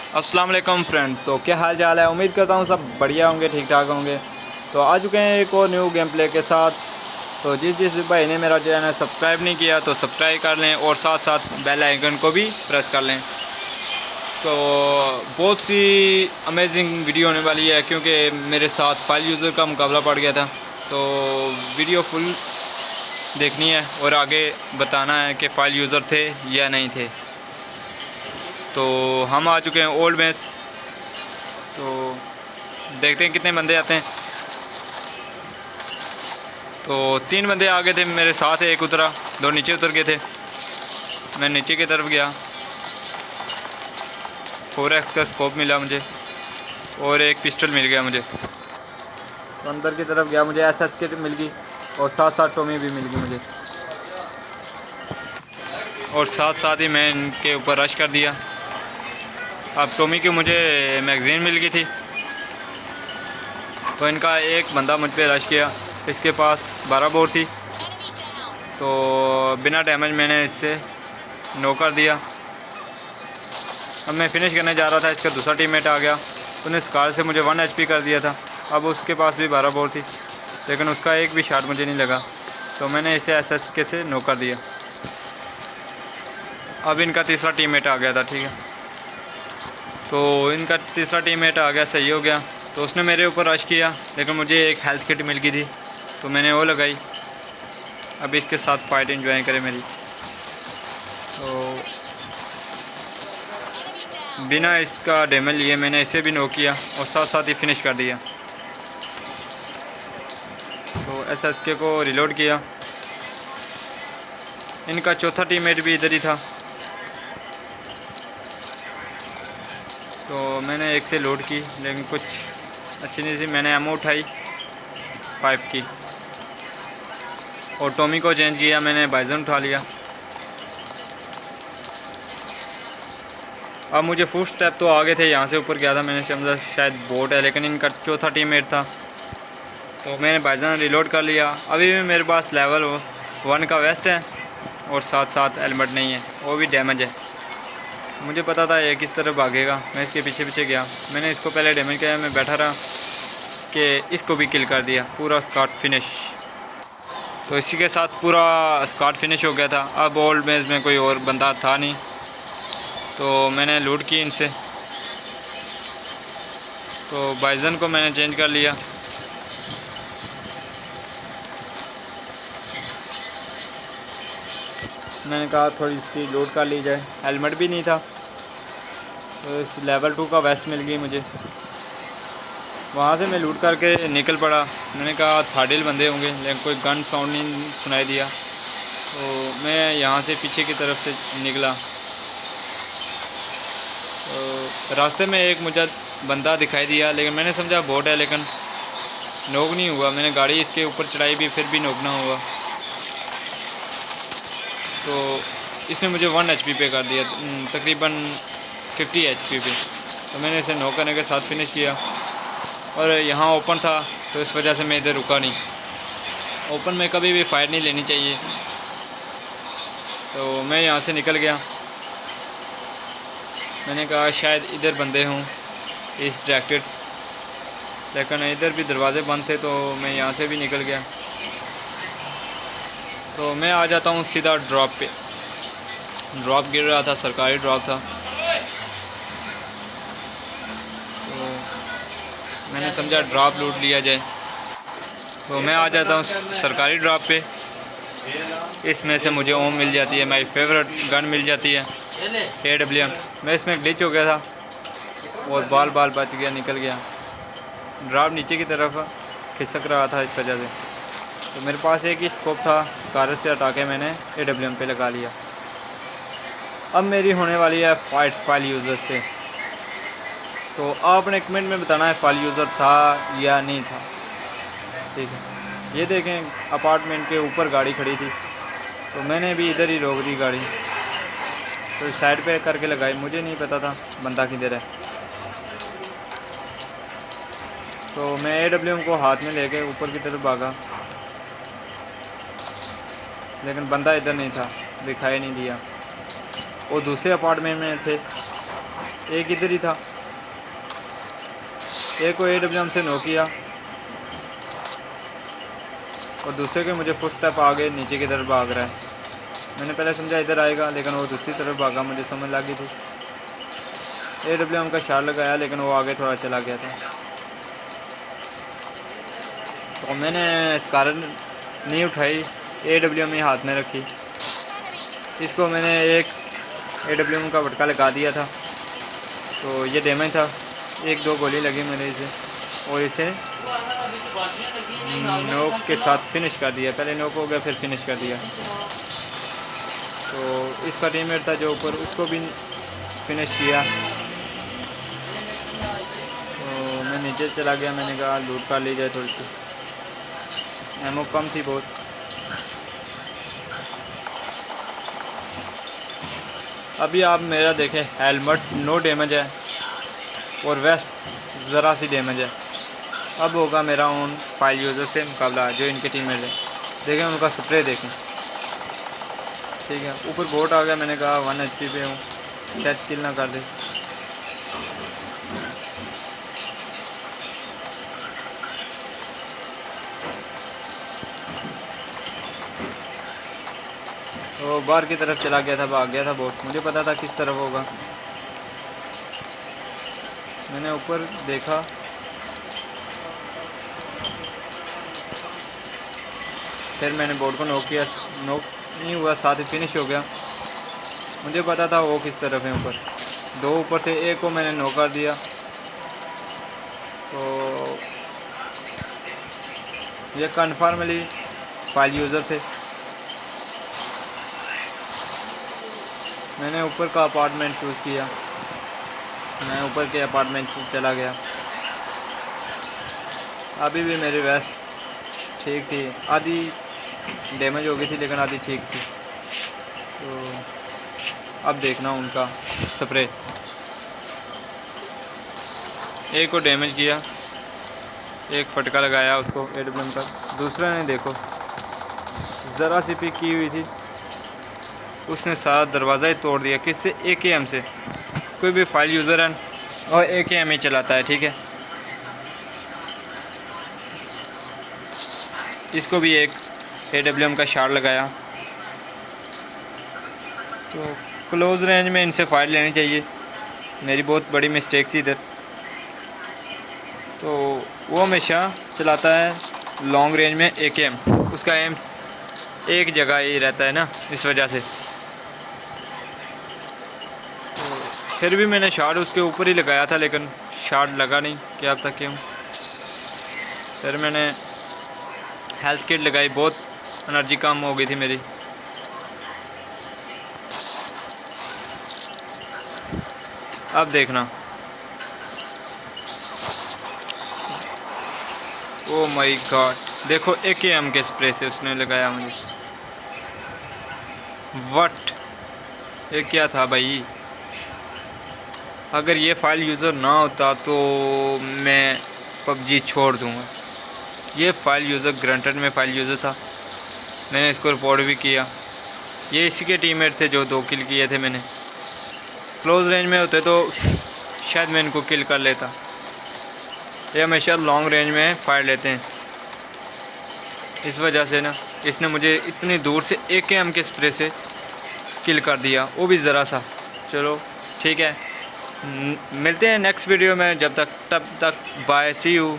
अस्सलाम वालेकुम फ्रेंड। तो क्या हाल चाल है? उम्मीद करता हूँ सब बढ़िया होंगे, ठीक ठाक होंगे। तो आ चुके हैं एक और न्यू गेम प्ले के साथ। तो जिस भाई ने मेरा चैनल सब्सक्राइब नहीं किया तो सब्सक्राइब कर लें और साथ साथ बेल आइकन को भी प्रेस कर लें। तो बहुत सी अमेजिंग वीडियो होने वाली है क्योंकि मेरे साथ फाइल यूज़र का मुकाबला पड़ गया था। तो वीडियो फुल देखनी है और आगे बताना है कि फाइल यूज़र थे या नहीं थे। तो हम आ चुके हैं ओल्ड मैच। तो देखते हैं कितने बंदे आते हैं। तो 3 बंदे आगे थे मेरे साथ, एक उतरा, 2 नीचे उतर गए थे। मैं नीचे की तरफ गया, 4x का स्कोप मिला मुझे और एक पिस्टल मिल गया मुझे। तो अंदर की तरफ गया, मुझे SS की मिल गई और साथ साथ टॉमी भी मिल गई मुझे। और साथ साथ ही मैं इनके ऊपर रश कर दिया। अब टॉमी की मुझे मैगज़ीन मिल गई थी तो इनका एक बंदा मुझ पे रश किया। इसके पास 12 बोर थी तो बिना डैमेज मैंने इससे नॉक कर दिया। अब मैं फिनिश करने जा रहा था, इसका दूसरा टीममेट आ गया, उसने स्कार से मुझे 1 HP कर दिया था। अब उसके पास भी 12 बोर थी लेकिन उसका एक भी शॉट मुझे नहीं लगा तो मैंने इसे SSK से नॉक कर दिया। अब इनका तीसरा टीममेट आ गया था, ठीक है। तो इनका तीसरा टीममेट आ गया, सही हो गया। तो उसने मेरे ऊपर रश किया लेकिन मुझे एक हेल्थ किट मिल गई थी तो मैंने वो लगाई। अब इसके साथ फाइट एंजॉय करें मेरी। तो बिना इसका डैमेज लिए मैंने इसे भी नॉक किया और साथ साथ ही फिनिश कर दिया। तो SSK को रिलोड किया। इनका चौथा टीममेट भी इधर ही था तो मैंने एक से लोड की लेकिन कुछ अच्छी नहीं थी। मैंने एमओ उठाई 5 की और टॉमी को चेंज किया, मैंने बाइजन उठा लिया। अब मुझे फुट स्टेप तो आगे थे, यहाँ से ऊपर गया था, मैंने समझा शायद बोट है लेकिन इनका चौथा टीममेट था तो मैंने बाइजन रिलोड कर लिया। अभी भी मेरे पास लेवल 1 का वेस्ट है और साथ साथ हेलमेट नहीं है, वो भी डैमेज है। मुझे पता था ये किस तरह भागेगा, मैं इसके पीछे पीछे गया। मैंने इसको पहले डैमेज किया, मैं बैठा रहा कि इसको भी किल कर दिया। पूरा स्क्वाड फिनिश। तो इसी के साथ पूरा स्क्वाड फिनिश हो गया था। अब ओल्ड मैच में कोई और बंदा था नहीं तो मैंने लूट की इनसे। तो बाइजन को मैंने चेंज कर लिया। मैंने कहा थोड़ी सी लूट कर ली जाए, हेलमेट भी नहीं था तो इस लेवल 2 का वेस्ट मिल गई मुझे। वहाँ से मैं लूट करके निकल पड़ा। मैंने कहा थाडिल बंदे होंगे लेकिन कोई गन साउंड नहीं सुनाई दिया तो मैं यहाँ से पीछे की तरफ से निकला। तो रास्ते में एक मुझे बंदा दिखाई दिया लेकिन मैंने समझा बोट है लेकिन नॉक नहीं हुआ। मैंने गाड़ी इसके ऊपर चढ़ाई भी फिर भी नॉक ना हुआ तो इसने मुझे 1 HP पे कर दिया, तकरीबन 50 HP पे। तो मैंने इसे नॉक करने के साथ फिनिश किया और यहाँ ओपन था तो इस वजह से मैं इधर रुका नहीं। ओपन में कभी भी फाइट नहीं लेनी चाहिए तो मैं यहाँ से निकल गया। मैंने कहा शायद इधर बंदे हों इस डायरेक्टेड, लेकिन इधर भी दरवाजे बंद थे तो मैं यहाँ से भी निकल गया। तो मैं आ जाता हूँ सीधा ड्रॉप पे। ड्रॉप गिर रहा था, सरकारी ड्रॉप था तो मैंने समझा ड्रॉप लूट लिया जाए। तो मैं आ जाता हूँ सरकारी ड्रॉप पे। इसमें से मुझे ओम मिल जाती है, मेरी फेवरेट गन मिल जाती है AWM। मैं इसमें ग्लिच हो गया था और बाल बच गया, निकल गया। ड्रॉप नीचे की तरफ खिसक रहा था इस वजह से। तो मेरे पास एक ही स्कोप था, कार से हटा के मैंने AWM पे लगा लिया। अब मेरी होने वाली है फाइट फाइल यूज़र से। तो आपने कमेंट में बताना है फाइल यूज़र था या नहीं था, ठीक है। ये देखें अपार्टमेंट के ऊपर गाड़ी खड़ी थी तो मैंने भी इधर ही रोक दी गाड़ी, तो साइड पे करके लगाई। मुझे नहीं पता था बंदा किधर है तो मैं AWM को हाथ में लेके ऊपर की तरफ भागा लेकिन बंदा इधर नहीं था, दिखाई नहीं दिया। वो दूसरे अपार्टमेंट में थे एक इधर ही था, एक को AWM से नो किया और दूसरे के मुझे फुट स्टेप आगे नीचे की तरफ भाग रहा है। मैंने पहले समझा इधर आएगा, लेकिन वो दूसरी तरफ भागा, मुझे समझ लगी थी। AWM का शॉट लगाया, लेकिन वो आगे थोड़ा चला गया था। तो मैंने स्कार नहीं उठाई, AWM ही हाथ में रखी। इसको मैंने एक AWM का झटका लगा दिया था, तो ये डैमेज था। 1-2 गोली लगी मेरे इसे, और इसे नोक के साथ फिनिश कर दिया। पहले नोक हो गया, फिर फिनिश कर दिया। तो इसका टीममेट था जो ऊपर, उसको भी फिनिश किया। तो मैं नीचे चला गया, मैंने कहा लूट कर ली जाए थोड़ी सी, एमओ कम थी बहुत। अभी आप मेरा देखें, हेलमेट नो डैमेज है और वेस्ट ज़रा सी डैमेज है। अब होगा मेरा उन फाइल यूज़र से मुकाबला जो इनके टीममेट है। देखें उनका स्प्रे देखें, ठीक है। ऊपर बोट आ गया, मैंने कहा 1 HP पे हूँ, शायद किल ना कर दे। तो बाहर की तरफ चला गया था, भाग गया था बोट। मुझे पता था किस तरफ होगा। मैंने ऊपर देखा, फिर मैंने बोट को नॉक किया। नॉक नहीं हुआ, साथ ही फिनिश हो गया। मुझे पता था वो किस तरफ है। ऊपर 2 ऊपर थे, एक को मैंने नॉक कर दिया। तो ये कन्फर्मली फाइल यूज़र थे। मैंने ऊपर का अपार्टमेंट चूज़ किया, मैं ऊपर के अपार्टमेंट चला गया। अभी भी मेरी वेस्ट ठीक थी, आधी डैमेज हो गई थी, लेकिन आधी ठीक थी। तो अब देखना उनका स्प्रे। एक को डैमेज किया, एक फटका लगाया उसको AWM का। दूसरा ने देखो ज़रा सी पिक की हुई थी, उसने सारा दरवाज़ा ही तोड़ दिया। किससे? AKM से। कोई भी फाइल यूज़र है और AKM ही चलाता है, ठीक है। इसको भी एक AWM का शॉट लगाया। तो क्लोज़ रेंज में इनसे फाइट लेनी चाहिए, मेरी बहुत बड़ी मिस्टेक थी इधर। तो वो हमेशा चलाता है लॉन्ग रेंज में AKM, उसका एम एक जगह ही रहता है ना, इस वजह से। तो फिर भी मैंने शॉट उसके ऊपर ही लगाया था, लेकिन शॉट लगा नहीं, क्या अब तक क्यों। फिर मैंने हेल्थ किट लगाई, बहुत एनर्जी कम हो गई थी मेरी। अब देखना, ओ माय गॉड, देखो AKM के स्प्रे से उसने लगाया मुझे। व्हाट, ये क्या था भाई। अगर ये फाइल यूज़र ना होता तो मैं PUBG छोड़ दूँगा। ये फाइल यूज़र ग्रंटेड में फाइल यूज़र था, मैंने इसको रिपोर्ट भी किया। ये इसी के टीममेट थे जो 2 किल किए थे मैंने। क्लोज रेंज में होते तो शायद मैं इनको किल कर लेता। ये हमेशा लॉन्ग रेंज में फायर लेते हैं, इस वजह से ना इसने मुझे इतनी दूर से AKM के स्प्रे से किल कर दिया, वो भी ज़रा सा। चलो ठीक है, मिलते हैं नेक्स्ट वीडियो में। जब तक तब तक बाय, सी यू।